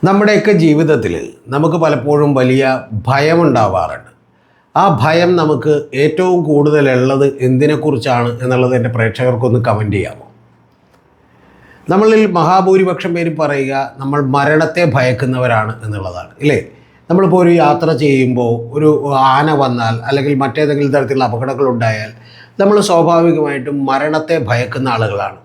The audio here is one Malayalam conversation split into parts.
നമ്മുടെയൊക്കെ ജീവിതത്തിൽ നമുക്ക് പലപ്പോഴും വലിയ ഭയമുണ്ടാവാറുണ്ട്. ആ ഭയം നമുക്ക് ഏറ്റവും കൂടുതലുള്ളത് എന്തിനെക്കുറിച്ചാണ് എന്നുള്ളത് എൻ്റെ പ്രേക്ഷകർക്കൊന്ന് കമൻറ്റ് ചെയ്യാമോ? നമ്മളിൽ മഹാഭൂരിപക്ഷം പേര് പറയുക നമ്മൾ മരണത്തെ ഭയക്കുന്നവരാണ് എന്നുള്ളതാണ്, ഇല്ലേ? നമ്മളിപ്പോൾ ഒരു യാത്ര ചെയ്യുമ്പോൾ ഒരു ആന വന്നാൽ അല്ലെങ്കിൽ മറ്റേതെങ്കിലും തരത്തിലുള്ള അപകടങ്ങളുണ്ടായാൽ നമ്മൾ സ്വാഭാവികമായിട്ടും മരണത്തെ ഭയക്കുന്ന ആളുകളാണ്.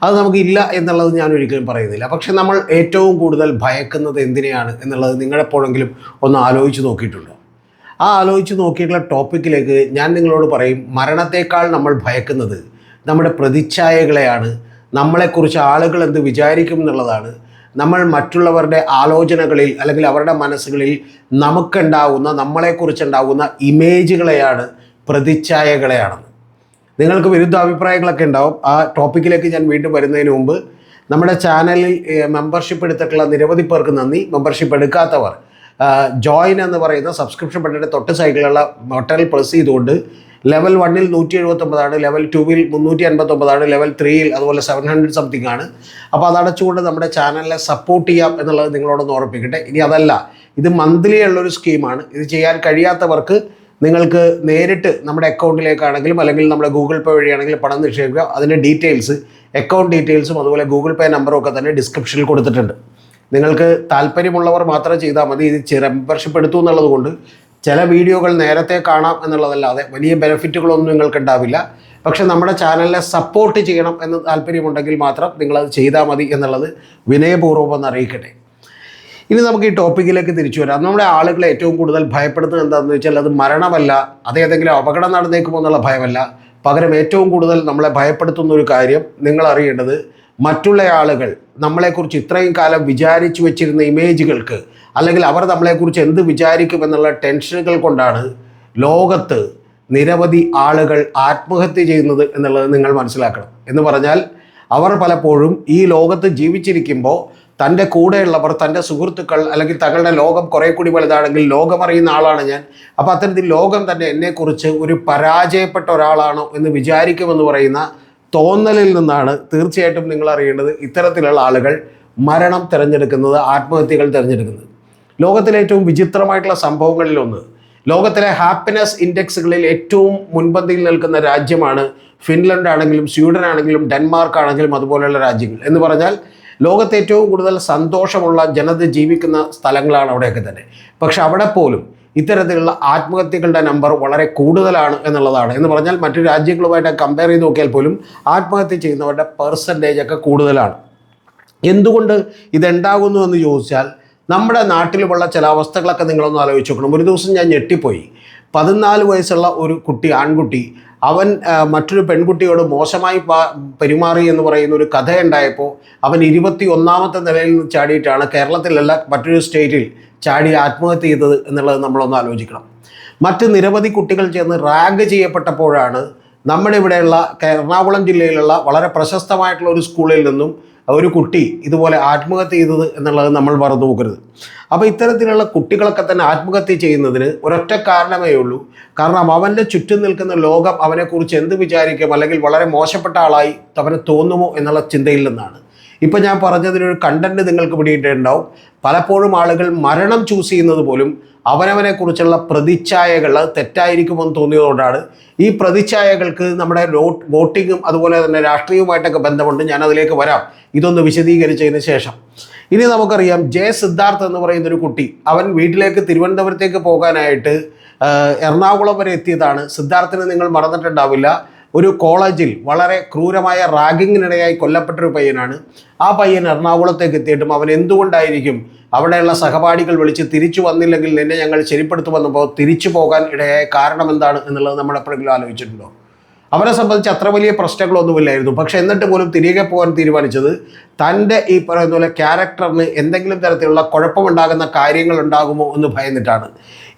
അത് നമുക്കില്ല എന്നുള്ളത് ഞാൻ ഒരിക്കലും പറയുന്നില്ല. പക്ഷെ നമ്മൾ ഏറ്റവും കൂടുതൽ ഭയക്കുന്നത് എന്തിനെയാണ് എന്നുള്ളത് നിങ്ങളെപ്പോഴെങ്കിലും ഒന്ന് ആലോചിച്ച് നോക്കിയിട്ടുണ്ടോ? ആ ആലോചിച്ച് നോക്കിയിട്ടുള്ള ടോപ്പിക്കിലേക്ക് ഞാൻ നിങ്ങളോട് പറയും, മരണത്തേക്കാൾ നമ്മൾ ഭയക്കുന്നത് നമ്മുടെ പ്രതിച്ഛായകളെയാണ്. നമ്മളെക്കുറിച്ച് ആളുകൾ എന്ത് വിചാരിക്കും എന്നുള്ളതാണ്. നമ്മൾ മറ്റുള്ളവരുടെ ആലോചനകളിൽ അല്ലെങ്കിൽ അവരുടെ മനസ്സുകളിൽ നമുക്കുണ്ടാവുന്ന, നമ്മളെക്കുറിച്ചുണ്ടാവുന്ന ഇമേജുകളെയാണ്, പ്രതിച്ഛായകളെയാണെന്ന്. നിങ്ങൾക്ക് വിരുദ്ധ അഭിപ്രായങ്ങളൊക്കെ ഉണ്ടാവും. ആ ടോപ്പിക്കിലേക്ക് ഞാൻ വീണ്ടും വരുന്നതിന് മുമ്പ് നമ്മുടെ ചാനലിൽ മെമ്പർഷിപ്പ് എടുത്തിട്ടുള്ള നിരവധി പേർക്ക് നന്ദി. മെമ്പർഷിപ്പ് എടുക്കാത്തവർ ജോയിൻ എന്ന് പറയുന്ന സബ്സ്ക്രിപ്ഷൻ ബട്ടൻ്റെ തൊട്ട് സൈഡിലുള്ള ബട്ടണിൽ പ്രസ് ചെയ്തുകൊണ്ട് ലെവൽ 1-ൽ 179, ലെവൽ 2-ൽ 359, ലെവൽ 3-ൽ അതുപോലെ 700 സംതിങ് ആണ്. അപ്പോൾ അതടച്ചുകൊണ്ട് നമ്മുടെ ചാനലിനെ സപ്പോർട്ട് ചെയ്യാം എന്നുള്ളത് നിങ്ങളോടൊന്ന് ഓർമ്മിപ്പിക്കട്ടെ. ഇനി അതല്ല, ഇത് മന്ത്ലി ഉള്ളൊരു സ്കീമാണ്. ഇത് ചെയ്യാൻ കഴിയാത്തവർക്ക് നിങ്ങൾക്ക് നേരിട്ട് നമ്മുടെ അക്കൗണ്ടിലേക്കാണെങ്കിലും അല്ലെങ്കിൽ നമ്മുടെ ഗൂഗിൾ പേ വഴിയാണെങ്കിലും പണം നിക്ഷേപിക്കുക. അതിൻ്റെ ഡീറ്റെയിൽസ്, അക്കൗണ്ട് ഡീറ്റെയിൽസും അതുപോലെ ഗൂഗിൾ പേ നമ്പറും ഒക്കെ തന്നെ ഡിസ്ക്രിപ്ഷനിൽ കൊടുത്തിട്ടുണ്ട്. നിങ്ങൾക്ക് താല്പര്യമുള്ളവർ മാത്രം ചെയ്താൽ മതി. ഇത് മെമ്പർഷിപ്പ് എടുത്തു എന്നുള്ളത് കൊണ്ട് ചില വീഡിയോകൾ നേരത്തെ കാണാം എന്നുള്ളതല്ലാതെ വലിയ ബെനിഫിറ്റുകളൊന്നും നിങ്ങൾക്ക് ഉണ്ടാവില്ല. പക്ഷേ നമ്മുടെ ചാനലിനെ സപ്പോർട്ട് ചെയ്യണം എന്ന് താല്പര്യമുണ്ടെങ്കിൽ മാത്രം നിങ്ങളത് ചെയ്താൽ മതി എന്നുള്ളത് വിനയപൂർവ്വം ഒന്ന് അറിയിക്കട്ടെ. ഇനി നമുക്ക് ഈ ടോപ്പിക്കിലേക്ക് തിരിച്ചു വരാം. നമ്മുടെ ആളുകളെ ഏറ്റവും കൂടുതൽ ഭയപ്പെടുന്നത് എന്താണെന്ന് വെച്ചാൽ അത് മരണമല്ല, അതേതെങ്കിലും അപകടം നടന്നേക്കുമോ എന്നുള്ള ഭയമല്ല. പകരം ഏറ്റവും കൂടുതൽ നമ്മളെ ഭയപ്പെടുത്തുന്ന ഒരു കാര്യം നിങ്ങൾ അറിയേണ്ടത്, മറ്റുള്ള ആളുകൾ നമ്മളെക്കുറിച്ച് ഇത്രയും കാലം വിചാരിച്ചു വെച്ചിരുന്ന ഇമേജുകൾക്ക് അല്ലെങ്കിൽ അവർ നമ്മളെക്കുറിച്ച് എന്ത് വിചാരിക്കുമെന്നുള്ള ടെൻഷനുകൾ കൊണ്ടാണ് ലോകത്ത് നിരവധി ആളുകൾ ആത്മഹത്യ ചെയ്യുന്നത് എന്നുള്ളത് നിങ്ങൾ മനസ്സിലാക്കണം. എന്ന് പറഞ്ഞാൽ അവർ പലപ്പോഴും ഈ ലോകത്ത് ജീവിച്ചിരിക്കുമ്പോൾ തൻ്റെ കൂടെയുള്ളവർ, തൻ്റെ സുഹൃത്തുക്കൾ അല്ലെങ്കിൽ തങ്ങളുടെ ലോകം കുറേ കൂടി വലുതാണെങ്കിൽ ലോകമറിയുന്ന ആളാണ് ഞാൻ, അപ്പോൾ അത്തരത്തിൽ ലോകം തന്നെ എന്നെക്കുറിച്ച് ഒരു പരാജയപ്പെട്ട ഒരാളാണോ എന്ന് വിചാരിക്കുമെന്ന് പറയുന്ന തോന്നലിൽ നിന്നാണ് തീർച്ചയായിട്ടും നിങ്ങൾ അറിയേണ്ടത് ഇത്തരത്തിലുള്ള ആളുകൾ മരണം തിരഞ്ഞെടുക്കുന്നത്, ആത്മഹത്യകൾ തിരഞ്ഞെടുക്കുന്നത്. ലോകത്തിലെ ഏറ്റവും വിചിത്രമായിട്ടുള്ള സംഭവങ്ങളിലൊന്ന്, ലോകത്തിലെ ഹാപ്പിനെസ് ഇൻഡെക്സുകളിൽ ഏറ്റവും മുൻപന്തിയിൽ നിൽക്കുന്ന രാജ്യമാണ് ഫിൻലൻഡ് ആണെങ്കിലും സ്വീഡൻ ആണെങ്കിലും ഡെൻമാർക്ക് ആണെങ്കിലും അതുപോലെയുള്ള രാജ്യങ്ങൾ. എന്ന് പറഞ്ഞാൽ ലോകത്തെ ഏറ്റവും കൂടുതൽ സന്തോഷമുള്ള ജനത ജീവിക്കുന്ന സ്ഥലങ്ങളാണ് അവിടെയൊക്കെ തന്നെ. പക്ഷെ അവിടെ പോലും ഇത്തരത്തിലുള്ള ആത്മഹത്യകളുടെ നമ്പർ വളരെ കൂടുതലാണ് എന്നുള്ളതാണ്. എന്ന് പറഞ്ഞാൽ മറ്റു രാജ്യങ്ങളുമായിട്ട് കമ്പയർ ചെയ്ത് നോക്കിയാൽ പോലും ആത്മഹത്യ ചെയ്യുന്നവരുടെ പെർസെൻറ്റേജ് ഒക്കെ കൂടുതലാണ്. എന്തുകൊണ്ട് ഇതുണ്ടാകുന്നു എന്ന് ചോദിച്ചാൽ നമ്മുടെ നാട്ടിലുമുള്ള ചില അവസ്ഥകളൊക്കെ നിങ്ങളൊന്ന് ആലോചിച്ച് നോക്കണം. ഒരു ദിവസം ഞാൻ ഞെട്ടിപ്പോയി. 14 വയസ്സുള്ള ഒരു കുട്ടി, ആൺകുട്ടി, അവൻ മറ്റൊരു പെൺകുട്ടിയോട് മോശമായി പെരുമാറി എന്ന് പറയുന്ന ഒരു കഥയുണ്ടായപ്പോൾ അവൻ 21ാമത്തെ നിലയിൽ നിന്ന് ചാടിയിട്ടാണ് കേരളത്തിലല്ല മറ്റൊരു സ്റ്റേറ്റിൽ ചാടി ആത്മഹത്യ ചെയ്തത് എന്നുള്ളത് നമ്മളൊന്ന് ആലോചിക്കണം. മറ്റ് നിരവധി കുട്ടികൾ ചേർന്ന് റാഗ് ചെയ്യപ്പെട്ടപ്പോഴാണ് നമ്മുടെ ഇവിടെയുള്ള എറണാകുളം ജില്ലയിലുള്ള വളരെ പ്രശസ്തമായിട്ടുള്ള ഒരു സ്കൂളിൽ നിന്നും ഒരു കുട്ടി ഇതുപോലെ ആത്മഹത്യ ചെയ്തത് എന്നുള്ളത് നമ്മൾ മറന്നു പോകരുത്. അപ്പോൾ ഇത്തരത്തിലുള്ള കുട്ടികളൊക്കെ തന്നെ ആത്മഹത്യ ചെയ്യുന്നതിന് ഒരൊറ്റ കാരണമേ ഉള്ളൂ. കാരണം അവൻ്റെ ചുറ്റും നിൽക്കുന്ന ലോകം അവനെക്കുറിച്ച് എന്ത് വിചാരിക്കും അല്ലെങ്കിൽ വളരെ മോശപ്പെട്ട ആളായി അവന് തോന്നുമോ എന്നുള്ള ചിന്തയിൽ നിന്നാണ്. ഇപ്പം ഞാൻ പറഞ്ഞതിനൊരു കണ്ടന്റ് നിങ്ങൾക്ക് പിടിയിട്ടുണ്ടാവും. പലപ്പോഴും ആളുകൾ മരണം ചൂസ് ചെയ്യുന്നത് പോലും അവനവനെക്കുറിച്ചുള്ള പ്രതിച്ഛായകൾ തെറ്റായിരിക്കുമെന്ന് തോന്നിയതുകൊണ്ടാണ്. ഈ പ്രതിച്ഛായകൾക്ക് നമ്മുടെ വോട്ടിങ്ങും അതുപോലെ തന്നെ രാഷ്ട്രീയവുമായിട്ടൊക്കെ ബന്ധമുണ്ട്. ഞാനതിലേക്ക് വരാം ഇതൊന്ന് വിശദീകരിച്ചതിന് ശേഷം. ഇനി നമുക്കറിയാം, സിദ്ധാർത്ഥ് എന്ന് പറയുന്നൊരു കുട്ടി, അവൻ വീട്ടിലേക്ക് തിരുവനന്തപുരത്തേക്ക് പോകാനായിട്ട് എറണാകുളം വരെ എത്തിയതാണ്. സിദ്ധാർത്ഥിനെ നിങ്ങൾ മറന്നിട്ടുണ്ടാവില്ല. ഒരു കോളേജിൽ വളരെ ക്രൂരമായ റാഗിങ്ങിനിടയായി കൊല്ലപ്പെട്ടൊരു പയ്യനാണ്. ആ പയ്യൻ എറണാകുളത്തേക്ക് എത്തിയിട്ടും അവൻ എന്തുകൊണ്ടായിരിക്കും അവിടെയുള്ള സഹപാഠികൾ വിളിച്ച് തിരിച്ചു വന്നില്ലെങ്കിൽ നിന്നെ ഞങ്ങൾ ശരിപ്പെടുത്തുമെന്നപ്പോൾ തിരിച്ചു പോകാൻ ഇടയായ കാരണം എന്താണ് എന്നുള്ളത് നമ്മൾ എപ്പോഴെങ്കിലും ആലോചിച്ചിട്ടുണ്ടോ? അവരെ സംബന്ധിച്ച് അത്ര വലിയ പ്രശ്നങ്ങളൊന്നുമില്ലായിരുന്നു. പക്ഷെ എന്നിട്ട് പോലും തിരികെ പോകാൻ തീരുമാനിച്ചത് തൻ്റെ ഈ പറയുന്ന പോലെ ക്യാരക്ടറിന് എന്തെങ്കിലും തരത്തിലുള്ള കുഴപ്പമുണ്ടാകുന്ന കാര്യങ്ങൾ ഉണ്ടാകുമോ എന്ന് ഭയന്നിട്ടാണ്.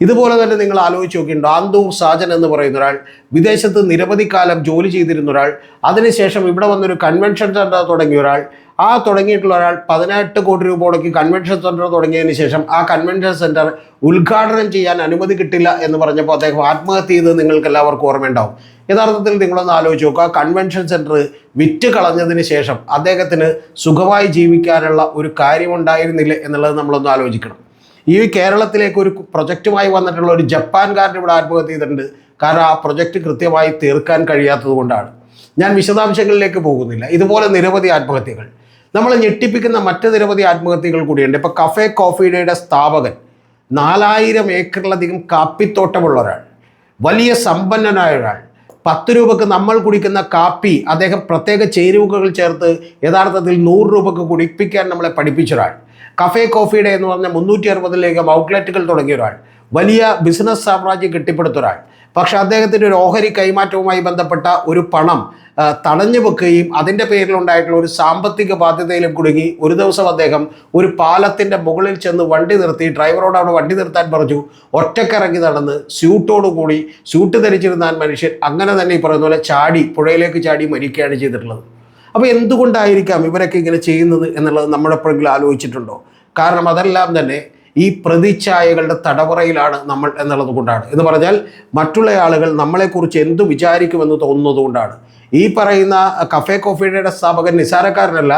ഇതുപോലെ തന്നെ നിങ്ങൾ ആലോചിച്ച് നോക്കിയിട്ടുണ്ടോ? ആന്തൂർ സാജൻ എന്ന് പറയുന്ന ഒരാൾ, വിദേശത്ത് നിരവധി കാലം ജോലി ചെയ്തിരുന്ന ഒരാൾ, അതിനുശേഷം ഇവിടെ വന്നൊരു കൺവെൻഷൻ സെൻ്റർ തുടങ്ങിയ ഒരാൾ, ആ തുടങ്ങിയിട്ടുള്ള ഒരാൾ 18 കോടി രൂപ മുടക്കി കൺവെൻഷൻ സെൻറ്റർ തുടങ്ങിയതിന് ശേഷം ആ കൺവെൻഷൻ സെൻറ്റർ ഉദ്ഘാടനം ചെയ്യാൻ അനുമതി കിട്ടില്ല എന്ന് പറഞ്ഞപ്പോൾ അദ്ദേഹം ആത്മഹത്യ ചെയ്ത് നിങ്ങൾക്ക് എല്ലാവർക്കും ഓർമ്മയുണ്ടാവും. യഥാർത്ഥത്തിൽ നിങ്ങളൊന്ന് ആലോചിച്ച് നോക്കുക, ആ കൺവെൻഷൻ സെൻറ്റർ വിറ്റ് കളഞ്ഞതിന് ശേഷം അദ്ദേഹത്തിന് സുഖമായി ജീവിക്കാനുള്ള ഒരു കാര്യമുണ്ടായിരുന്നില്ല എന്നുള്ളത് നമ്മളൊന്ന് ആലോചിക്കണം. ഈ കേരളത്തിലേക്ക് ഒരു പ്രൊജക്റ്റുമായി വന്നിട്ടുള്ള ഒരു ജപ്പാൻകാരൻ ഇവിടെ ആത്മഹത്യ ചെയ്തിട്ടുണ്ട്. കാരണം ആ പ്രൊജക്റ്റ് കൃത്യമായി തീർക്കാൻ കഴിയാത്തത് കൊണ്ടാണ്. ഞാൻ വിശദാംശങ്ങളിലേക്ക് പോകുന്നില്ല. ഇതുപോലെ നിരവധി ആത്മഹത്യകൾ, നമ്മൾ ഞെട്ടിപ്പിക്കുന്ന മറ്റ് നിരവധി ആത്മഹത്യകൾ കൂടിയുണ്ട്. ഇപ്പോൾ കഫേ കോഫി ഡേയുടെ സ്ഥാപകൻ, 4000 ഏക്കറിലധികം കാപ്പിത്തോട്ടമുള്ള ഒരാൾ, വലിയ സമ്പന്നനായ ഒരാൾ, 10 രൂപക്ക് നമ്മൾ കുടിക്കുന്ന കാപ്പി അദ്ദേഹം പ്രത്യേക ചേരുവകൾ ചേർത്ത് യഥാർത്ഥത്തിൽ 100 രൂപക്ക് കുടിപ്പിക്കാൻ നമ്മളെ പഠിപ്പിച്ച ഒരാൾ, കഫേ കോഫി ഡേ എന്ന് പറഞ്ഞ 360 ഔട്ട്ലെറ്റുകൾ തുടങ്ങിയ ഒരാൾ, വലിയ ബിസിനസ് സാമ്രാജ്യം കെട്ടിപ്പടുത്ത ഒരാൾ. പക്ഷെ അദ്ദേഹത്തിൻ്റെ ഒരു ഓഹരി കൈമാറ്റവുമായി ബന്ധപ്പെട്ട ഒരു പണം തടഞ്ഞു വെക്കുകയും അതിൻ്റെ പേരിലുണ്ടായിട്ടുള്ള ഒരു സാമ്പത്തിക ബാധ്യതയിലും കുടുങ്ങി ഒരു ദിവസം അദ്ദേഹം ഒരു പാലത്തിൻ്റെ മുകളിൽ ചെന്ന് വണ്ടി നിർത്തി, ഡ്രൈവറോട് അവിടെ വണ്ടി നിർത്താൻ പറഞ്ഞു. ഒറ്റക്കിറങ്ങി നടന്ന് സ്യൂട്ടോടുകൂടി, സ്യൂട്ട് ധരിച്ചിരുന്ന മനുഷ്യൻ അങ്ങനെ തന്നെ ഈ പറയുന്ന പോലെ ചാടി, പുഴയിലേക്ക് ചാടി മരിക്കുകയാണ് ചെയ്തിട്ടുള്ളത്. അപ്പോൾ എന്തുകൊണ്ടായിരിക്കാം ഇവരൊക്കെ ഇങ്ങനെ ചെയ്യുന്നത് എന്നുള്ളത് നമ്മളെപ്പോഴെങ്കിലും ആലോചിച്ചിട്ടുണ്ടോ? കാരണം അതെല്ലാം തന്നെ ഈ പ്രതിച്ഛായകളുടെ തടവറയിലാണ് നമ്മൾ എന്നുള്ളത് കൊണ്ടാണ്. എന്ന് പറഞ്ഞാൽ മറ്റുള്ള ആളുകൾ നമ്മളെക്കുറിച്ച് എന്തു വിചാരിക്കുമെന്ന് തോന്നുന്നത് കൊണ്ടാണ്. ഈ പറയുന്ന കഫേ കോഫി ഡേയുടെ സ്ഥാപകൻ നിസാരക്കാരനല്ല,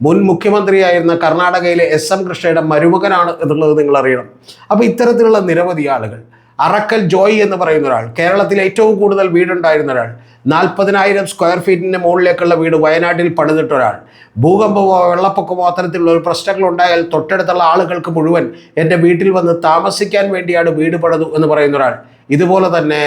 മുൻ മുഖ്യമന്ത്രിയായിരുന്ന കർണാടകയിലെ SM കൃഷ്ണയുടെ മരുമകനാണ് എന്നുള്ളത് നിങ്ങൾ അറിയണം. അപ്പോൾ ഇത്തരത്തിലുള്ള നിരവധി ആളുകൾ, അറക്കൽ ജോയ് എന്ന് പറയുന്ന ഒരാൾ, കേരളത്തിൽ ഏറ്റവും കൂടുതൽ വീടുണ്ടായിരുന്ന ഒരാൾ, 40,000 സ്ക്വയർ ഫീറ്റിൻ്റെ മുകളിലേക്കുള്ള വീട് വയനാട്ടിൽ പണിതിട്ട ഒരാൾ, ഭൂകമ്പമോ വെള്ളപ്പൊക്കമോ അത്തരത്തിലുള്ള ഒരു പ്രശ്നങ്ങളുണ്ടായാൽ തൊട്ടടുത്തുള്ള ആളുകൾക്ക് മുഴുവൻ എൻ്റെ വീട്ടിൽ വന്ന് താമസിക്കാൻ വേണ്ടിയാണ് വീട് പണിതു എന്ന് പറയുന്ന ഒരാൾ. ഇതുപോലെ തന്നെ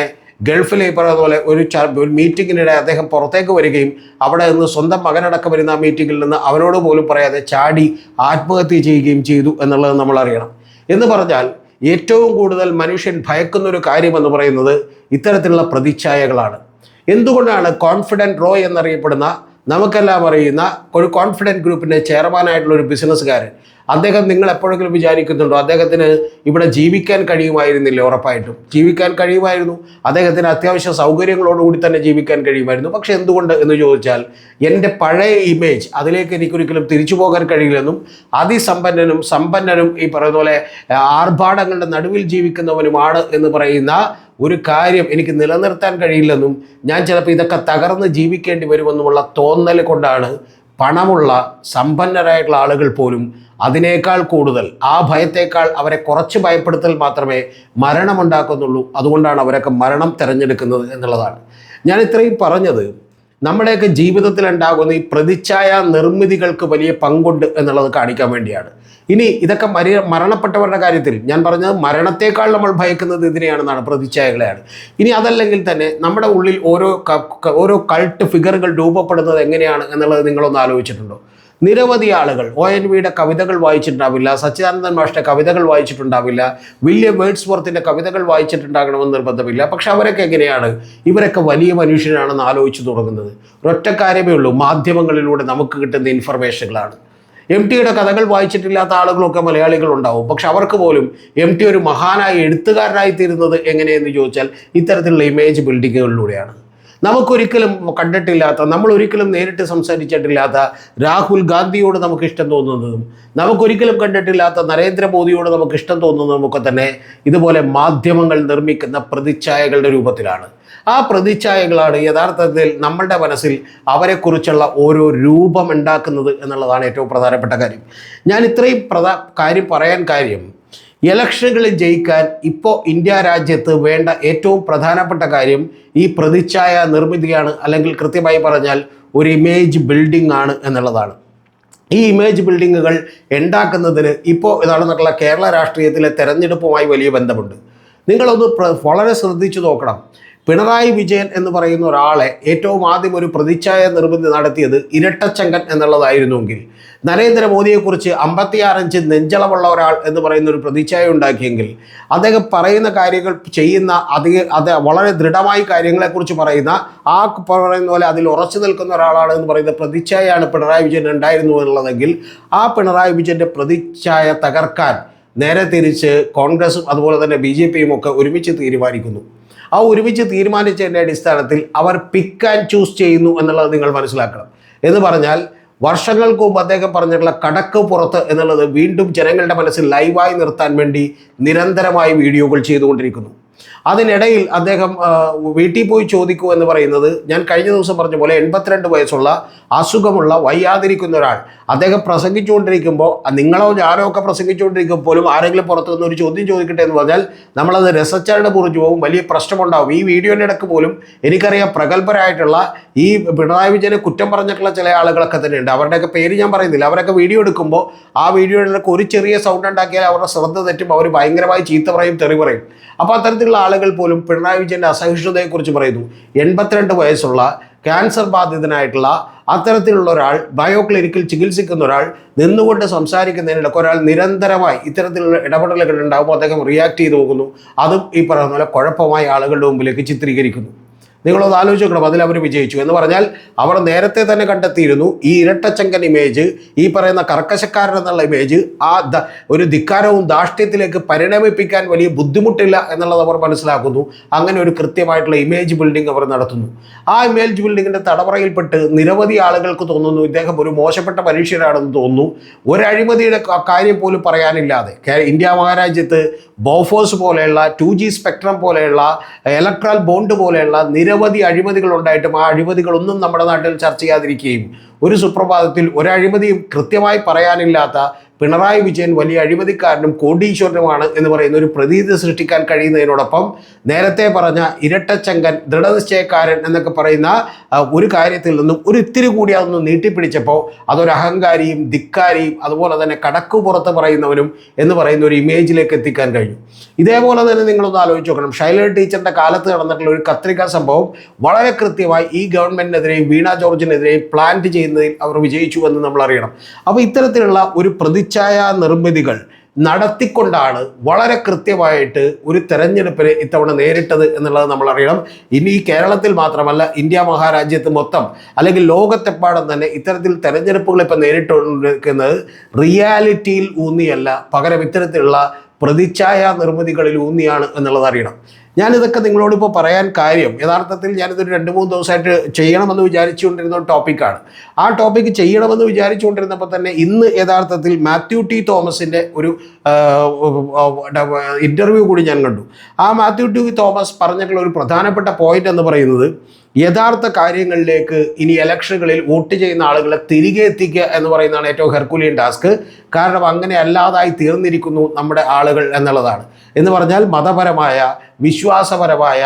ഗൾഫിലെ പറയുന്ന പോലെ ഒരു മീറ്റിങ്ങിനിടെ അദ്ദേഹം പുറത്തേക്ക് വരികയും അവിടെ നിന്ന് സ്വന്തം മകനടക്കം വരുന്ന ആ മീറ്റിങ്ങിൽ നിന്ന് അവനോട് പോലും പറയാതെ ചാടി ആത്മഹത്യ ചെയ്യുകയും ചെയ്തു എന്നുള്ളത് നമ്മൾ അറിയണം. എന്ന് പറഞ്ഞാൽ ഏറ്റവും കൂടുതൽ മനുഷ്യൻ ഭയക്കുന്നൊരു കാര്യമെന്ന് പറയുന്നത് ഇത്തരത്തിലുള്ള പ്രതിച്ഛായകളാണ്. എന്തുകൊണ്ടാണ് കോൺഫിഡൻറ്റ് റോയ് എന്നറിയപ്പെടുന്ന, നമുക്കെല്ലാം അറിയുന്ന ഒരു കോൺഫിഡൻറ്റ് ഗ്രൂപ്പിൻ്റെ ചെയർമാനായിട്ടുള്ള ഒരു ബിസിനസ്സുകാരൻ, അദ്ദേഹം നിങ്ങൾ എപ്പോഴെങ്കിലും വിചാരിക്കുന്നുണ്ടോ അദ്ദേഹത്തിന് ഇവിടെ ജീവിക്കാൻ കഴിയുമായിരുന്നില്ല? ഉറപ്പായിട്ടും ജീവിക്കാൻ കഴിയുമായിരുന്നു. അദ്ദേഹത്തിന് അത്യാവശ്യ സൗകര്യങ്ങളോടുകൂടി തന്നെ ജീവിക്കാൻ കഴിയുമായിരുന്നു. പക്ഷെ എന്തുകൊണ്ട് എന്ന് ചോദിച്ചാൽ, എൻ്റെ പഴയ ഇമേജ് അതിലേക്ക് എനിക്കൊരിക്കലും തിരിച്ചു പോകാൻ കഴിയില്ലെന്നും അതിസമ്പന്നനും സമ്പന്നനും ഈ പറയുന്ന പോലെ ആർഭാടങ്ങളുടെ നടുവിൽ ജീവിക്കുന്നവനുമാണ് എന്ന് പറയുന്ന ഒരു കാര്യം എനിക്ക് നിലനിർത്താൻ കഴിയില്ലെന്നും ഞാൻ ചിലപ്പോൾ ഇതൊക്കെ തകർന്ന് ജീവിക്കേണ്ടി വരുമെന്നുമുള്ള തോന്നൽ കൊണ്ടാണ് പണമുള്ള സമ്പന്നരായിട്ടുള്ള ആളുകൾ പോലും അതിനേക്കാൾ കൂടുതൽ, ആ ഭയത്തേക്കാൾ അവരെ കുറച്ച് ഭയപ്പെടുത്തൽ മാത്രമേ മരണമുണ്ടാക്കുന്നുള്ളൂ. അതുകൊണ്ടാണ് അവരൊക്കെ മരണം തിരഞ്ഞെടുക്കുന്നത് എന്നുള്ളതാണ് ഞാൻ ഇത്രയും പറഞ്ഞത്. നമ്മുടെയൊക്കെ ജീവിതത്തിലുണ്ടാകുന്ന ഈ പ്രതിച്ഛായ നിർമ്മിതികൾക്ക് വലിയ പങ്കുണ്ട് എന്നുള്ളത് കാണിക്കാൻ വേണ്ടിയാണ്. ഇനി ഇതൊക്കെ മരണപ്പെട്ടവരുടെ കാര്യത്തിൽ ഞാൻ പറഞ്ഞത്, മരണത്തേക്കാൾ നമ്മൾ ഭയക്കുന്നത് ഇതിനെയാണെന്നാണ്, പ്രതിച്ഛായകളെയാണ്. ഇനി അതല്ലെങ്കിൽ തന്നെ നമ്മുടെ ഉള്ളിൽ ഓരോ കൾട്ട് ഫിഗറുകൾ രൂപപ്പെടുന്നത് എങ്ങനെയാണ് എന്നുള്ളത് നിങ്ങളൊന്ന് ആലോചിച്ചിട്ടുണ്ടോ? നിരവധി ആളുകൾ ONVയുടെ കവിതകൾ വായിച്ചിട്ടുണ്ടാവില്ല, സച്ചിദാനന്ദൻ മാഷിൻ്റെ കവിതകൾ വായിച്ചിട്ടുണ്ടാവില്ല, വില്യം വേർഡ്സ്വർത്തിൻ്റെ കവിതകൾ വായിച്ചിട്ടുണ്ടാകണമെന്ന് നിർബന്ധമില്ല. പക്ഷെ അവരൊക്കെ എങ്ങനെയാണ് ഇവരൊക്കെ വലിയ മനുഷ്യനാണെന്ന് ആലോചിച്ച് തുടങ്ങുന്നത്? ഒരൊറ്റ കാര്യമേ ഉള്ളൂ, മാധ്യമങ്ങളിലൂടെ നമുക്ക് കിട്ടുന്ന ഇൻഫർമേഷനുകളാണ്. MTയുടെ കഥകൾ വായിച്ചിട്ടില്ലാത്ത ആളുകളൊക്കെ മലയാളികളുണ്ടാവും. പക്ഷെ അവർക്ക് പോലും MT ഒരു മഹാനായ എഴുത്തുകാരനായി തീരുന്നത് എങ്ങനെയെന്ന് ചോദിച്ചാൽ ഇത്തരത്തിലുള്ള ഇമേജ് ബിൽഡിങ്ങുകളിലൂടെയാണ്. നമുക്കൊരിക്കലും കണ്ടിട്ടില്ലാത്ത, നമ്മൾ ഒരിക്കലും നേരിട്ട് സംസാരിച്ചിട്ടില്ലാത്ത രാഹുൽ ഗാന്ധിയോട് നമുക്ക് ഇഷ്ടം തോന്നുന്നതും, നമുക്കൊരിക്കലും കണ്ടിട്ടില്ലാത്ത നരേന്ദ്രമോദിയോട് നമുക്ക് ഇഷ്ടം തോന്നുന്നതും ഒക്കെ തന്നെ ഇതുപോലെ മാധ്യമങ്ങൾ നിർമ്മിക്കുന്ന പ്രതിച്ഛായകളുടെ രൂപത്തിലാണ്. ആ പ്രതിച്ഛായകളാണ് യഥാർത്ഥത്തിൽ നമ്മളുടെ മനസ്സിൽ അവരെക്കുറിച്ചുള്ള ഓരോ രൂപം ഉണ്ടാക്കുന്നത് എന്നുള്ളതാണ് ഏറ്റവും പ്രധാനപ്പെട്ട കാര്യം. ഞാൻ ഇത്രയും കാര്യം പറയാൻ കാര്യം, ഇലക്ഷനുകളിൽ ജയിക്കാൻ ഇപ്പോൾ ഇന്ത്യ രാജ്യത്ത് വേണ്ട ഏറ്റവും പ്രധാനപ്പെട്ട കാര്യം ഈ പ്രതിച്ഛായ നിർമ്മിതിയാണ്, അല്ലെങ്കിൽ കൃത്യമായി പറഞ്ഞാൽ ഒരു ഇമേജ് ബിൽഡിംഗ് ആണ് എന്നുള്ളതാണ്. ഈ ഇമേജ് ബിൽഡിങ്ങുകൾ ഉണ്ടാക്കുന്നതിന് ഇപ്പോൾ നടന്നിട്ടുള്ള കേരള രാഷ്ട്രീയത്തിലെ തെരഞ്ഞെടുപ്പുമായി വലിയ ബന്ധമുണ്ട്. നിങ്ങളൊന്ന് വളരെ ശ്രദ്ധിച്ചു നോക്കണം. പിണറായി വിജയൻ എന്ന് പറയുന്ന ഒരാളെ ഏറ്റവും ആദ്യം ഒരു പ്രതിച്ഛായ നിർമ്മിതി നടത്തിയത് ഇരട്ടച്ചങ്കൻ എന്നുള്ളതായിരുന്നുവെങ്കിൽ, നരേന്ദ്രമോദിയെക്കുറിച്ച് 56 ഇഞ്ച് നെഞ്ചളവുള്ള ഒരാൾ എന്ന് പറയുന്ന ഒരു പ്രതിച്ഛായ ഉണ്ടാക്കിയെങ്കിൽ, അദ്ദേഹം പറയുന്ന കാര്യങ്ങൾ ചെയ്യുന്ന അത് വളരെ ദൃഢമായി കാര്യങ്ങളെക്കുറിച്ച് പറയുന്ന, ആ പറയുന്ന പോലെ അതിൽ ഉറച്ചു നിൽക്കുന്ന ഒരാളാണ് എന്ന് പറയുന്ന പ്രതിച്ഛായയാണ് പിണറായി വിജയൻ ഉണ്ടായിരുന്നു എന്നുള്ളതെങ്കിൽ, ആ പിണറായി വിജയൻ്റെ പ്രതിച്ഛായ തകർക്കാൻ നേരെ തിരിച്ച് കോൺഗ്രസും അതുപോലെ തന്നെ BJPയും ഒക്കെ ഒരുമിച്ച് തീരുമാനിക്കുന്നു. ആ ഒരുമിച്ച് തീരുമാനിച്ചതിൻ്റെ അടിസ്ഥാനത്തിൽ അവർ പിക്ക് ആൻഡ് ചൂസ് ചെയ്യുന്നു എന്നുള്ളത് നിങ്ങൾ മനസ്സിലാക്കണം. എന്ന് പറഞ്ഞാൽ വർഷങ്ങൾക്ക് മുമ്പ് അദ്ദേഹം പറഞ്ഞിട്ടുള്ള കടക്ക് പുറത്ത് എന്നുള്ളത് വീണ്ടും ജനങ്ങളുടെ മനസ്സിൽ ലൈവായി നിർത്താൻ വേണ്ടി നിരന്തരമായി വീഡിയോകൾ ചെയ്തുകൊണ്ടിരിക്കുന്നു. അതിനിടയിൽ അദ്ദേഹം വീട്ടിൽ പോയി ചോദിക്കൂ എന്ന് പറയുന്നത്, ഞാൻ കഴിഞ്ഞ ദിവസം പറഞ്ഞ പോലെ 82 വയസ്സുള്ള അസുഖമുള്ള വയ്യാതിരിക്കുന്ന ഒരാൾ അദ്ദേഹം പ്രസംഗിച്ചുകൊണ്ടിരിക്കുമ്പോൾ, നിങ്ങളോ ഞാനോ ഒക്കെ പ്രസംഗിച്ചുകൊണ്ടിരിക്കുമ്പോൾ പോലും ആരെങ്കിലും പുറത്തു നിന്ന് ഒരു ചോദ്യം ചോദിക്കട്ടെ എന്ന് പറഞ്ഞാൽ നമ്മളത് രസച്ചാരുടെ കുറിച്ച് പോകും, വലിയ പ്രശ്നമുണ്ടാവും. ഈ വീഡിയോയുടെ ഇടയ്ക്ക് പോലും എനിക്കറിയാം പ്രഗത്ഭരായിട്ടുള്ള ഈ പിണറായി വിജയനെ കുറ്റം പറഞ്ഞിട്ടുള്ള ചില ആളുകളൊക്കെ തന്നെ ഉണ്ട്. അവരുടെയൊക്കെ പേര് ഞാൻ പറയുന്നില്ല. അവരൊക്കെ വീഡിയോ എടുക്കുമ്പോൾ ആ വീഡിയോയുടെ ഇടയ്ക്ക് ഒരു ചെറിയ സൗണ്ട് ഉണ്ടാക്കിയാൽ അവരുടെ ശ്രദ്ധ തെറ്റും, അവർ ഭയങ്കരമായി ചീത്ത പറയും, തെറി പറയും. അപ്പോൾ അത്തരത്തിലുള്ള ആളുകൾ പോലും പിണറായി വിജയൻ്റെ അസഹിഷ്ണുതയെക്കുറിച്ച് പറയുന്നു. 82 വയസ്സുള്ള ക്യാൻസർ ബാധിതനായിട്ടുള്ള അത്തരത്തിലുള്ള ഒരാൾ, ബയോക്ലിനിക്കിൽ ചികിത്സിക്കുന്ന ഒരാൾ നിന്നുകൊണ്ട് സംസാരിക്കുന്നതിനിടയ്ക്ക് ഒരാൾ നിരന്തരമായി ഇത്തരത്തിലുള്ള ഇടപെടലുകൾ ഉണ്ടാകുമ്പോൾ അദ്ദേഹം റിയാക്ട് ചെയ്ത് പോകുന്നു. അതും ഈ പറയുന്ന പോലെ കുഴപ്പമായി ആളുകളുടെ മുമ്പിലേക്ക് ചിത്രീകരിക്കുന്നു. നിങ്ങളത് ആലോചിച്ച് നോക്കണം. അതിൽ അവർ വിജയിച്ചു എന്ന് പറഞ്ഞാൽ അവർ നേരത്തെ തന്നെ കണ്ടെത്തിയിരുന്നു ഈ ഇരട്ടച്ചങ്കൻ ഇമേജ്, ഈ പറയുന്ന കർക്കശക്കാരൻ എന്നുള്ള ഇമേജ് ഒരു ധിക്കാരവും ധാർഷ്ട്യത്തിലേക്ക് പരിണമിപ്പിക്കാൻ വലിയ ബുദ്ധിമുട്ടില്ല എന്നുള്ളത് അവർ മനസ്സിലാക്കുന്നു. അങ്ങനെ ഒരു കൃത്യമായിട്ടുള്ള ഇമേജ് ബിൽഡിംഗ് അവർ നടത്തുന്നു. ആ ഇമേജ് ബിൽഡിങ്ങിൻ്റെ തടവറയിൽപ്പെട്ട് നിരവധി ആളുകൾക്ക് തോന്നുന്നു ഇദ്ദേഹം ഒരു മോശപ്പെട്ട മനുഷ്യനാണെന്ന് തോന്നുന്നു. ഒരു അഴിമതിയുടെ കാര്യം പോലും പറയാനില്ലാതെ ഇന്ത്യ മഹാരാജ്യത്ത് ബോഫോഴ്സ് പോലെയുള്ള 2G സ്പെക്ട്രം പോലെയുള്ള ഇലക്ട്രൽ ബോണ്ട് പോലെയുള്ള നിരവധി അഴിമതികൾ ഉണ്ടായിട്ടും ആ അഴിമതികളൊന്നും നമ്മുടെ നാട്ടിൽ ചർച്ച ചെയ്യാതിരിക്കുകയും ഒരു സുപ്രഭാതത്തിൽ ഒരു അഴിമതിയും കൃത്യമായി പറയാനില്ലാത്ത പിണറായി വിജയൻ വലിയ അഴിമതിക്കാരനും കോടീശ്വരനുമാണ് എന്ന് പറയുന്ന ഒരു പ്രതീതി സൃഷ്ടിക്കാൻ കഴിയുന്നതിനോടൊപ്പം നേരത്തെ പറഞ്ഞ ഇരട്ടച്ചങ്കൻ, ദൃഢനിശ്ചയക്കാരൻ എന്നൊക്കെ പറയുന്ന ഒരു കാര്യത്തിൽ നിന്നും ഒരു ഇത്തിരി കൂടി അതൊന്ന് നീട്ടിപ്പിടിച്ചപ്പോൾ അതൊരു അഹങ്കാരിയും ധിക്കാരിയും അതുപോലെ തന്നെ കടക്കു പുറത്ത് പറയുന്നവനും എന്ന് പറയുന്ന ഒരു ഇമേജിലേക്ക് എത്തിക്കാൻ കഴിഞ്ഞു. ഇതേപോലെ തന്നെ നിങ്ങളൊന്ന് ആലോചിച്ച് നോക്കണം. ശൈലജ ടീച്ചറിൻ്റെ കാലത്ത് നടന്നിട്ടുള്ള ഒരു കത്രിക സംഭവം വളരെ കൃത്യമായി ഈ ഗവൺമെൻറ്റിനെതിരെയും വീണ ജോർജിനെതിരെയും പ്ലാന്റ് ചെയ്യുന്നതിൽ അവർ വിജയിച്ചു എന്ന് നമ്മൾ അറിയണം. അപ്പോൾ ഇത്തരത്തിലുള്ള ഒരു പ്രതിച്ഛായ നിർമ്മിതികൾ നടത്തിക്കൊണ്ടാണ് വളരെ കൃത്യമായിട്ട് ഒരു തെരഞ്ഞെടുപ്പിനെ ഇത്തവണ നേരിട്ടത് എന്നുള്ളത് നമ്മൾ അറിയണം. ഇനി ഈ കേരളത്തിൽ മാത്രമല്ല, ഇന്ത്യ മഹാരാജ്യത്ത് മൊത്തം അല്ലെങ്കിൽ ലോകത്തെപ്പാടും തന്നെ ഇത്തരത്തിൽ തെരഞ്ഞെടുപ്പുകൾ ഇപ്പം നേരിട്ടുകൊണ്ടിരിക്കുന്നത് റിയാലിറ്റിയിൽ ഊന്നിയല്ല, പകരം ഇത്തരത്തിലുള്ള പ്രതിച്ഛായ നിർമ്മിതികളിൽ ഊന്നിയാണ് എന്നുള്ളത് അറിയണം. ഞാനിതൊക്കെ നിങ്ങളോടിപ്പോൾ പറയാൻ കാര്യം, യഥാർത്ഥത്തിൽ ഞാനിതൊരു 2-3 ദിവസമായിട്ട് ചെയ്യണമെന്ന് വിചാരിച്ചുകൊണ്ടിരുന്ന ഒരു ടോപ്പിക്കാണ്. ആ ടോപ്പിക്ക് ചെയ്യണമെന്ന് വിചാരിച്ചുകൊണ്ടിരുന്നപ്പോൾ തന്നെ ഇന്ന് യഥാർത്ഥത്തിൽ മാത്യു ടി തോമസിൻ്റെ ഒരു ഇൻ്റർവ്യൂ കൂടി ഞാൻ കണ്ടു. ആ മാത്യു ടി തോമസ് പറഞ്ഞിട്ടുള്ള ഒരു പ്രധാനപ്പെട്ട പോയിന്റ് എന്ന് പറയുന്നത്, യഥാർത്ഥ കാര്യങ്ങളിലേക്ക് ഇനി ഇലക്ഷനുകളിൽ വോട്ട് ചെയ്യുന്ന ആളുകളെ തിരികെ എത്തിക്കുക എന്ന് പറയുന്നതാണ് ഏറ്റവും ഹെർക്കുലിയൻ ടാസ്ക്. കാരണം അങ്ങനെ അല്ലാതായി തീർന്നിരിക്കുന്നു നമ്മുടെ ആളുകൾ എന്നുള്ളതാണ്. എന്ന് പറഞ്ഞാൽ മതപരമായ, വിശ്വാസപരമായ,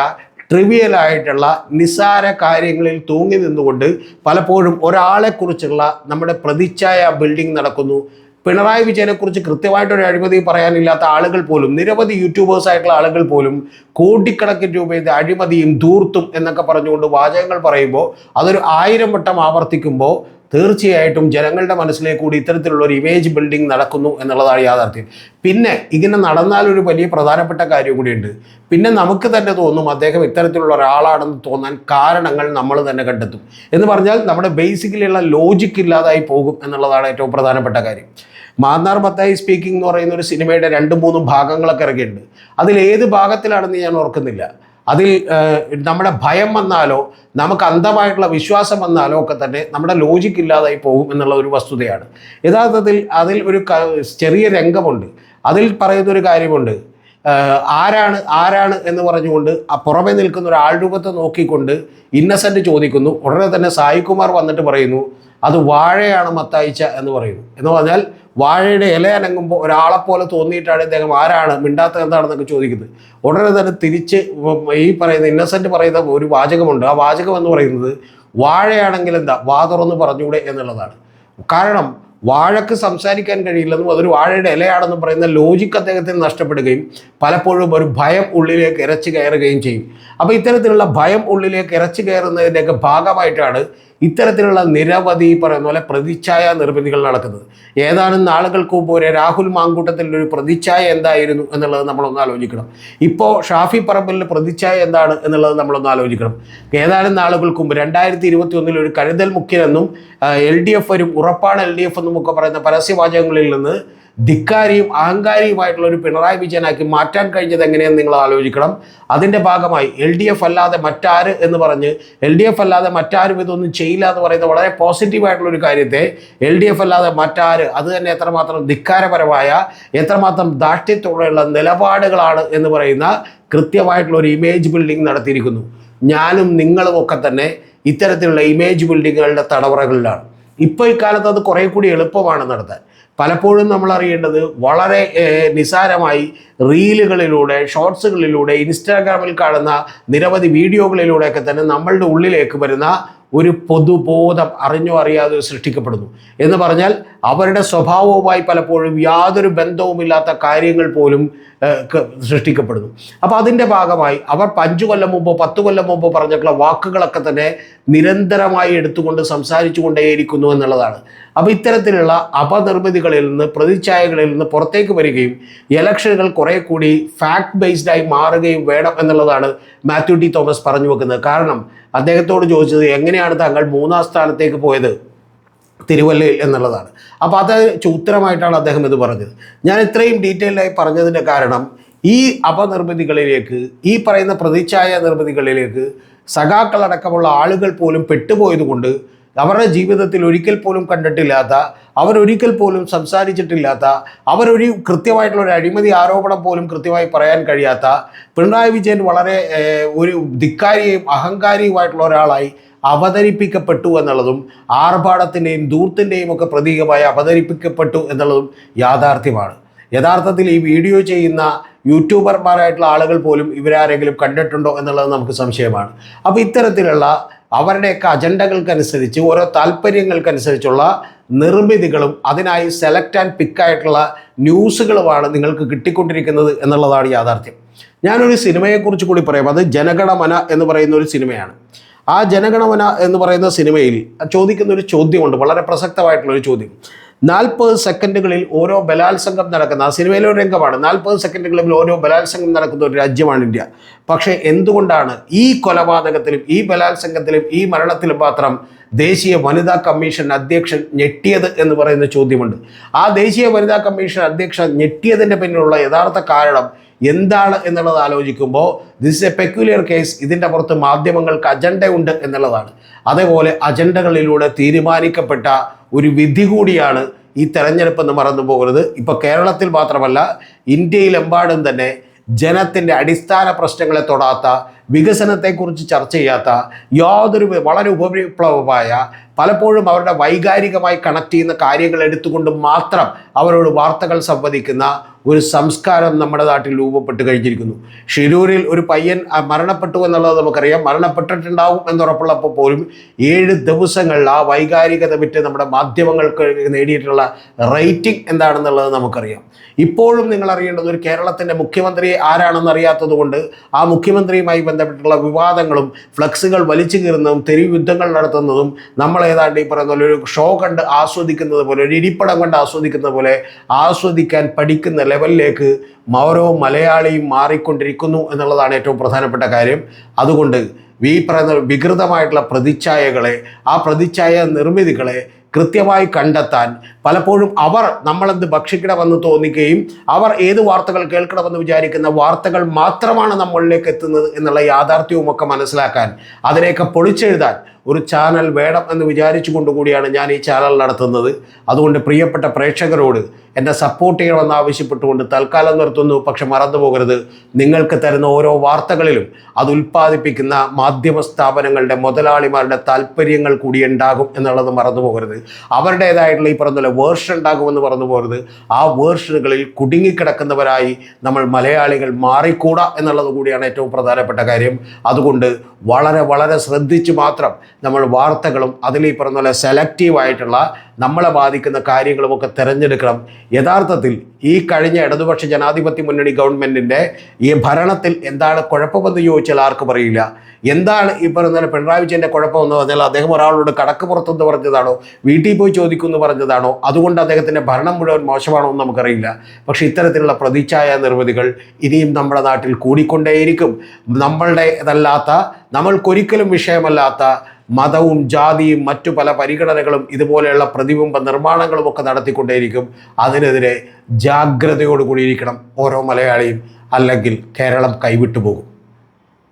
ട്രിവിയലായിട്ടുള്ള നിസ്സാര കാര്യങ്ങളിൽ തൂങ്ങി നിന്നുകൊണ്ട് പലപ്പോഴും ഒരാളെക്കുറിച്ചുള്ള നമ്മുടെ പ്രതിച്ഛായ ബിൽഡിംഗ് നടക്കുന്നു. പിണറായി വിജയനെക്കുറിച്ച് കൃത്യമായിട്ടൊരു അഴിമതി പറയാനില്ലാത്ത ആളുകൾ പോലും, നിരവധി യൂട്യൂബേഴ്സായിട്ടുള്ള ആളുകൾ പോലും കോടിക്കണക്കിന് രൂപയുടെ അഴിമതിയും ധൂർത്തും എന്നൊക്കെ പറഞ്ഞുകൊണ്ട് വാചകങ്ങൾ പറയുമ്പോൾ അതൊരു 1000 വട്ടം ആവർത്തിക്കുമ്പോൾ തീർച്ചയായിട്ടും ജനങ്ങളുടെ മനസ്സിലേക്ക് കൂടി ഇത്തരത്തിലുള്ള ഒരു ഇമേജ് ബിൽഡിംഗ് നടക്കുന്നു എന്നുള്ളതാണ് യാഥാർത്ഥ്യം. പിന്നെ ഇങ്ങനെ നടന്നാലൊരു വലിയ പ്രധാനപ്പെട്ട കാര്യം കൂടിയുണ്ട്. പിന്നെ നമുക്ക് തന്നെ തോന്നും അദ്ദേഹം ഇത്തരത്തിലുള്ള ഒരാളാണെന്ന് തോന്നാൻ കാരണങ്ങൾ നമ്മൾ തന്നെ കണ്ടെത്തും. എന്ന് പറഞ്ഞാൽ നമ്മുടെ ബേസിക്കലിയുള്ള ലോജിക്ക് ഇല്ലാതായി പോകും എന്നുള്ളതാണ് ഏറ്റവും പ്രധാനപ്പെട്ട കാര്യം. മാന്നാർ മത്തായി സ്പീക്കിംഗ് എന്ന് പറയുന്ന ഒരു സിനിമയുടെ 2-3 ഭാഗങ്ങളൊക്കെ ഇറങ്ങിയിട്ടുണ്ട്. അതിലേത് ഭാഗത്തിലാണെന്ന് ഞാൻ ഓർക്കുന്നില്ല. അതിൽ നമ്മുടെ ഭയം വന്നാലോ നമുക്ക് അന്ധമായിട്ടുള്ള വിശ്വാസം വന്നാലോ ഒക്കെ തന്നെ നമ്മുടെ ലോജിക്ക് ഇല്ലാതായി പോകും എന്നുള്ള ഒരു വസ്തുതയാണ്. യഥാർത്ഥത്തിൽ അതിൽ ഒരു ചെറിയ രംഗമുണ്ട്. അതിൽ പറയുന്നൊരു കാര്യമുണ്ട്, ആരാണ് എന്ന് പറഞ്ഞുകൊണ്ട് ആ പുറമെ നിൽക്കുന്ന ഒരു ആൾരൂപത്തെ നോക്കിക്കൊണ്ട് ഇന്നസെൻ്റ് ചോദിക്കുന്നു. ഉടനെ തന്നെ സായികുമാർ വന്നിട്ട് പറയുന്നു, അത് വാഴയാണ് മത്തായിച്ച എന്ന് പറയുന്നു. എന്ന് പറഞ്ഞാൽ വാഴയുടെ ഇല അനങ്ങുമ്പോൾ ഒരാളെപ്പോലെ തോന്നിയിട്ടാണ് ഇദ്ദേഹം ആരാണ് മിണ്ടാത്ത എന്താണെന്നൊക്കെ ചോദിക്കുന്നത്. ഉടനെ തന്നെ തിരിച്ച് ഈ പറയുന്ന ഇന്നസെൻ്റ് പറയുന്ന ഒരു വാചകമുണ്ട്. ആ വാചകം എന്ന് പറയുന്നത്, വാഴയാണെങ്കിൽ എന്താ വാ തുറന്ന് പറഞ്ഞൂടെ എന്നുള്ളതാണ്. കാരണം വാഴക്ക് സംസാരിക്കാൻ കഴിയില്ലെന്നും അതൊരു വാഴയുടെ ഇലയാണെന്നും പറയുന്ന ലോജിക്ക് അദ്ദേഹത്തിന് നഷ്ടപ്പെടുകയും പലപ്പോഴും ഒരു ഭയം ഉള്ളിലേക്ക് ഇരച്ചു കയറുകയും ചെയ്യും. അപ്പോൾ ഇത്തരത്തിലുള്ള ഭയം ഉള്ളിലേക്ക് ഇരച്ചു കയറുന്നതിൻ്റെയൊക്കെ ഭാഗമായിട്ടാണ് ഇത്തരത്തിലുള്ള നിരവധി പറയുന്ന പോലെ പ്രതിച്ഛായ നിർമ്മിതികൾ നടക്കുന്നത്. ഏതാനും നാളുകൾക്ക് മുമ്പ് ഒരു രാഹുൽ മാങ്കൂട്ടത്തിൻ്റെ ഒരു പ്രതിച്ഛായ എന്തായിരുന്നു എന്നുള്ളത് നമ്മളൊന്ന് ആലോചിക്കണം. ഇപ്പോൾ ഷാഫി പറമ്പലിൻ്റെ പ്രതിച്ഛായ എന്താണ് എന്നുള്ളത് നമ്മളൊന്ന് ആലോചിക്കണം. ഏതാനും നാളുകൾക്ക് മുമ്പ് 2021 ഒരു കരുതൽ മുഖ്യനെന്നും LDF വരും, ഉറപ്പാണ് LDF എന്നും ഒക്കെ പറയുന്ന പരസ്യവാചകങ്ങളിൽ നിന്ന് ധിക്കാരിയും അഹങ്കാരിയുമായിട്ടുള്ള ഒരു പിണറായി വിജയനാക്കി മാറ്റാൻ കഴിഞ്ഞത് എങ്ങനെയെന്ന് നിങ്ങൾ ആലോചിക്കണം. അതിൻ്റെ ഭാഗമായി LDF അല്ലാതെ മറ്റാര് എന്ന് പറഞ്ഞ് LDF അല്ലാതെ മറ്റാരും ഇതൊന്നും ചെയ്യില്ല എന്ന് പറയുന്ന വളരെ പോസിറ്റീവായിട്ടുള്ളൊരു കാര്യത്തെ LDF അല്ലാതെ മറ്റാര്, അത് തന്നെ എത്രമാത്രം ധിക്കാരപരമായ എത്രമാത്രം ദാഷ്ട്യത്തോടെയുള്ള നിലപാടുകളാണ് എന്ന് പറയുന്ന കൃത്യമായിട്ടുള്ള ഒരു ഇമേജ് ബിൽഡിംഗ് നടത്തിയിരിക്കുന്നു. ഞാനും നിങ്ങളും ഒക്കെ തന്നെ ഇത്തരത്തിലുള്ള ഇമേജ് ബിൽഡിങ്ങുകളുടെ തടവറകളിലാണ്. ഇപ്പോൾ ഇക്കാലത്ത് അത് കുറേ കൂടി എളുപ്പമാണ് നടത്താൻ. പലപ്പോഴും നമ്മൾ അറിയേണ്ടത് വളരെ നിസാരമായി റീലുകളിലൂടെ, ഷോർട്സുകളിലൂടെ, ഇൻസ്റ്റാഗ്രാമിൽ കാണുന്ന നിരവധി വീഡിയോകളിലൂടെയൊക്കെ തന്നെ നമ്മളുടെ ഉള്ളിലേക്ക് വരുന്ന ഒരു പൊതുബോധം അറിഞ്ഞോ അറിയാതെ സൃഷ്ടിക്കപ്പെടുന്നു. എന്ന് പറഞ്ഞാൽ അവരുടെ സ്വഭാവവുമായി പലപ്പോഴും യാതൊരു ബന്ധവുമില്ലാത്ത കാര്യങ്ങൾ പോലും സൃഷ്ടിക്കപ്പെടുന്നു. അപ്പോൾ അതിൻ്റെ ഭാഗമായി അവർ 5 കൊല്ലം മുമ്പോ 10 കൊല്ലം മുമ്പോ പറഞ്ഞിട്ടുള്ള വാക്കുകളൊക്കെ തന്നെ നിരന്തരമായി എടുത്തുകൊണ്ട് സംസാരിച്ചു കൊണ്ടേയിരിക്കുന്നു എന്നുള്ളതാണ്. അപ്പോൾ ഇത്തരത്തിലുള്ള അപനിർമ്മിതികളിൽ നിന്ന്, പ്രതിച്ഛായകളിൽ നിന്ന് പുറത്തേക്ക് വരികയും ഇലക്ഷനുകൾ കുറേ കൂടി ഫാക്ട് ബേസ്ഡായി മാറുകയും വേണം എന്നുള്ളതാണ് മാത്യു ടി തോമസ് പറഞ്ഞു വെക്കുന്നത്. കാരണം അദ്ദേഹത്തോട് ചോദിച്ചത് എങ്ങനെയാണ് താങ്കൾ 3-ാം സ്ഥാനത്തേക്ക് പോയത് തിരുവല്ലയിൽ എന്നുള്ളതാണ്. അപ്പോൾ അത് ഉത്തരമായിട്ടാണ് അദ്ദേഹം ഇത് പറഞ്ഞത്. ഞാൻ ഇത്രയും ഡീറ്റെയിൽഡായി പറഞ്ഞതിൻ്റെ കാരണം ഈ അപനിർമ്മിതികളിലേക്ക്, ഈ പറയുന്ന പ്രതിച്ഛായ നിർമ്മിതികളിലേക്ക് സഖാക്കളടക്കമുള്ള ആളുകൾ പോലും പെട്ടുപോയതുകൊണ്ട് അവരുടെ ജീവിതത്തിൽ ഒരിക്കൽ പോലും കണ്ടിട്ടില്ലാത്ത, അവരൊരിക്കൽ പോലും സംസാരിച്ചിട്ടില്ലാത്ത, കൃത്യമായിട്ടുള്ള ഒരു അഴിമതി ആരോപണം പോലും കൃത്യമായി പറയാൻ കഴിയാത്ത പിണറായി വിജയൻ വളരെ ഒരു ധിക്കാരിയും അഹങ്കാരിയുമായിട്ടുള്ള ഒരാളായി അവതരിപ്പിക്കപ്പെട്ടു എന്നുള്ളതും ആർഭാടത്തിൻ്റെയും ധൂർത്തിൻ്റെയും ഒക്കെ പ്രതീകമായി അവതരിപ്പിക്കപ്പെട്ടു എന്നുള്ളതും യാഥാർത്ഥ്യമാണ്. യഥാർത്ഥത്തിൽ ഈ വീഡിയോ ചെയ്യുന്ന യൂട്യൂബർമാരായിട്ടുള്ള ആളുകൾ പോലും ഇവരാരെങ്കിലും കണ്ടിട്ടുണ്ടോ എന്നുള്ളത് നമുക്ക് സംശയമാണ്. അപ്പോൾ ഇത്തരത്തിലുള്ള അവരുടെയൊക്കെ അജണ്ടകൾക്കനുസരിച്ച്, ഓരോ താല്പര്യങ്ങൾക്കനുസരിച്ചുള്ള നിർമ്മിതികളും അതിനായി സെലക്ട് ആൻഡ് പിക്കായിട്ടുള്ള ന്യൂസുകളുമാണ് നിങ്ങൾക്ക് കിട്ടിക്കൊണ്ടിരിക്കുന്നത് എന്നുള്ളതാണ് യാഥാർത്ഥ്യം. ഞാനൊരു സിനിമയെക്കുറിച്ച് കൂടി പറയാം. അത് ജനഗണമന എന്ന് പറയുന്ന ഒരു സിനിമയാണ്. ആ ജനഗണമന എന്ന് പറയുന്ന സിനിമയിൽ ചോദിക്കുന്ന ഒരു ചോദ്യമുണ്ട്, വളരെ പ്രസക്തമായിട്ടുള്ളൊരു ചോദ്യം. 40 സെക്കൻഡുകളിൽ ഓരോ ബലാത്സംഗം നടക്കുന്ന, ആ സിനിമയിലെ ഒരു രംഗമാണ്, 40 സെക്കൻഡുകളിൽ ഓരോ ബലാത്സംഗം നടക്കുന്ന ഒരു രാജ്യമാണ് ഇന്ത്യ. പക്ഷേ എന്തുകൊണ്ടാണ് ഈ കൊലപാതകത്തിലും ഈ ബലാത്സംഗത്തിലും ഈ മരണത്തിലും മാത്രം ദേശീയ വനിതാ കമ്മീഷൻ അധ്യക്ഷൻ ഞെട്ടിയത് എന്ന് പറയുന്ന ചോദ്യമുണ്ട്. ആ ദേശീയ വനിതാ കമ്മീഷൻ അധ്യക്ഷൻ ഞെട്ടിയതിൻ്റെ പിന്നിലുള്ള യഥാർത്ഥ കാരണം എന്താണ് എന്നുള്ളത് ആലോചിക്കുമ്പോൾ ദിസ് എ പെക്യുലിയർ കേസ്. ഇതിൻ്റെ പുറത്ത് മാധ്യമങ്ങൾക്ക് അജണ്ടയുണ്ട് എന്നുള്ളതാണ്. അതേപോലെ അജണ്ടകളിലൂടെ തീരുമാനിക്കപ്പെട്ട ഒരു വിധി കൂടിയാണ് ഈ തെരഞ്ഞെടുപ്പ് എന്ന് മറന്നു പോകരുത്. ഇപ്പോൾ കേരളത്തിൽ മാത്രമല്ല, ഇന്ത്യയിലെമ്പാടും തന്നെ ജനത്തിൻ്റെ അടിസ്ഥാന പ്രശ്നങ്ങളെ തൊടാത്ത, വികസനത്തെക്കുറിച്ച് ചർച്ച ചെയ്യാത്ത, വളരെ ഉപവിപ്ലവമായ, പലപ്പോഴും അവരുടെ വൈകാരികമായി കണക്ട് ചെയ്യുന്ന കാര്യങ്ങൾ എടുത്തുകൊണ്ട് മാത്രം അവരോട് വാർത്തകൾ സംവദിക്കുന്ന ഒരു സംസ്കാരം നമ്മുടെ നാട്ടിൽ രൂപപ്പെട്ട് കഴിഞ്ഞിരിക്കുന്നു. ഷിരൂരിൽ ഒരു പയ്യൻ മരണപ്പെട്ടു എന്നുള്ളത് നമുക്കറിയാം. മരണപ്പെട്ടിട്ടുണ്ടാവും എന്നുറപ്പുള്ളപ്പോൾ പോലും 7 ദിവസങ്ങളിൽ ആ വൈകാരികത വിറ്റ് നമ്മുടെ മാധ്യമങ്ങൾക്ക് നേടിയിട്ടുള്ള റേറ്റിംഗ് എന്താണെന്നുള്ളത് നമുക്കറിയാം. ഇപ്പോഴും നിങ്ങൾ അറിയേണ്ടത് ഒരു കേരളത്തിൻ്റെ മുഖ്യമന്ത്രി ആരാണെന്ന് അറിയാത്തത് കൊണ്ട് ആ മുഖ്യമന്ത്രിയുമായി ബന്ധപ്പെട്ടുള്ള വിവാദങ്ങളും ഫ്ലക്സുകൾ വലിച്ചു കീറുന്നതും തെരുവ് യുദ്ധങ്ങൾ നടത്തുന്നതും നമ്മൾ ഏതാണ്ട് ഈ പറയുന്ന പോലെ ഒരു ഷോ കണ്ട് ആസ്വദിക്കുന്നത് പോലെ, ഒരു ഇരിപ്പടം കണ്ട് ആസ്വദിക്കുന്നത് പോലെ ആസ്വദിക്കാൻ പഠിക്കുന്ന ലെവലിലേക്ക് ഓരോ മലയാളിയും മാറിക്കൊണ്ടിരിക്കുന്നു എന്നുള്ളതാണ് ഏറ്റവും പ്രധാനപ്പെട്ട കാര്യം. അതുകൊണ്ട് ഈ പറയുന്ന വികൃതമായിട്ടുള്ള പ്രതിച്ഛായകളെ, ആ പ്രതിച്ഛായ നിർമ്മിതികളെ കൃത്യമായി കണ്ടെത്താൻ പലപ്പോഴും അവർ നമ്മളെന്ത് ഭക്ഷിക്കണമെന്ന് തോന്നിക്കുകയും അവർ ഏത് വാർത്തകൾ കേൾക്കണമെന്ന് വിചാരിക്കുന്ന വാർത്തകൾ മാത്രമാണ് നമ്മളിലേക്ക് എത്തുന്നത് എന്നുള്ള യാഥാർത്ഥ്യവുമൊക്കെ മനസ്സിലാക്കാൻ, അതിനെയൊക്കെ പൊളിച്ചെഴുതാൻ ഒരു ചാനൽ വേണം എന്ന് വിചാരിച്ചു കൊണ്ടുകൂടിയാണ് ഞാൻ ഈ ചാനൽ നടത്തുന്നത്. അതുകൊണ്ട് പ്രിയപ്പെട്ട പ്രേക്ഷകരോട് എന്നെ സപ്പോർട്ട് ചെയ്യണമെന്ന് ആവശ്യപ്പെട്ടുകൊണ്ട് തൽക്കാലം നിർത്തുന്നു. പക്ഷെ മറന്നു പോകരുത്, നിങ്ങൾക്ക് തരുന്ന ഓരോ വാർത്തകളിലും അത് ഉൽപ്പാദിപ്പിക്കുന്ന മാധ്യമ സ്ഥാപനങ്ങളുടെ മുതലാളിമാരുടെ താല്പര്യങ്ങൾ കൂടി ഉണ്ടാകും എന്നുള്ളത് മറന്നു പോകരുത്. അവരുടേതായിട്ടുള്ള ഈ പറഞ്ഞ വേർഷൻ ഉണ്ടാകുമെന്ന് പറഞ്ഞു പോകരുത്. ആ വേർഷനുകളിൽ കുടുങ്ങിക്കിടക്കുന്നവരായി നമ്മൾ മലയാളികൾ മാറിക്കൂടാ എന്നുള്ളത് കൂടിയാണ് ഏറ്റവും പ്രധാനപ്പെട്ട കാര്യം. അതുകൊണ്ട് വളരെ വളരെ ശ്രദ്ധിച്ച് മാത്രം നമ്മൾ വാർത്തകളും അതിൽ ഈ പറഞ്ഞ പോലെ സെലക്റ്റീവായിട്ടുള്ള നമ്മളെ ബാധിക്കുന്ന കാര്യങ്ങളുമൊക്കെ തിരഞ്ഞെടുക്കണം. യഥാർത്ഥത്തിൽ ഈ കഴിഞ്ഞ ഇടതുപക്ഷ ജനാധിപത്യ മുന്നണി ഗവൺമെൻറ്റിൻ്റെ ഈ ഭരണത്തിൽ എന്താണ് കുഴപ്പമെന്ന് ചോദിച്ചാൽ ആർക്കും അറിയില്ല. എന്താണ് ഈ പറയുന്ന പിണറായി വിജയൻ്റെ കുഴപ്പമെന്ന് പറഞ്ഞാൽ അദ്ദേഹം ഒരാളോട് കടക്ക് പുറത്തെന്ന് പറഞ്ഞതാണോ, വീട്ടിൽ പോയി ചോദിക്കുമെന്ന് പറഞ്ഞതാണോ, അതുകൊണ്ട് അദ്ദേഹത്തിൻ്റെ ഭരണം മുഴുവൻ മോശമാണോ എന്ന് നമുക്കറിയില്ല. പക്ഷേ ഇത്തരത്തിലുള്ള പ്രതിച്ഛായ നിർമ്മിതികൾ ഇനിയും നമ്മുടെ നാട്ടിൽ കൂടിക്കൊണ്ടേയിരിക്കും. നമ്മളുടേതല്ലാത്ത, നമ്മൾക്കൊരിക്കലും വിഷയമല്ലാത്ത മതവും ജാതിയും മറ്റു പല പരിഗണനകളും ഇതുപോലെയുള്ള പ്രതിബിംബ നിർമ്മാണങ്ങളും ഒക്കെ നടത്തിക്കൊണ്ടേയിരിക്കും. അതിനെതിരെ ജാഗ്രതയോടുകൂടിയിരിക്കണം ഓരോ മലയാളിയും, അല്ലെങ്കിൽ കേരളം കൈവിട്ടു പോകും.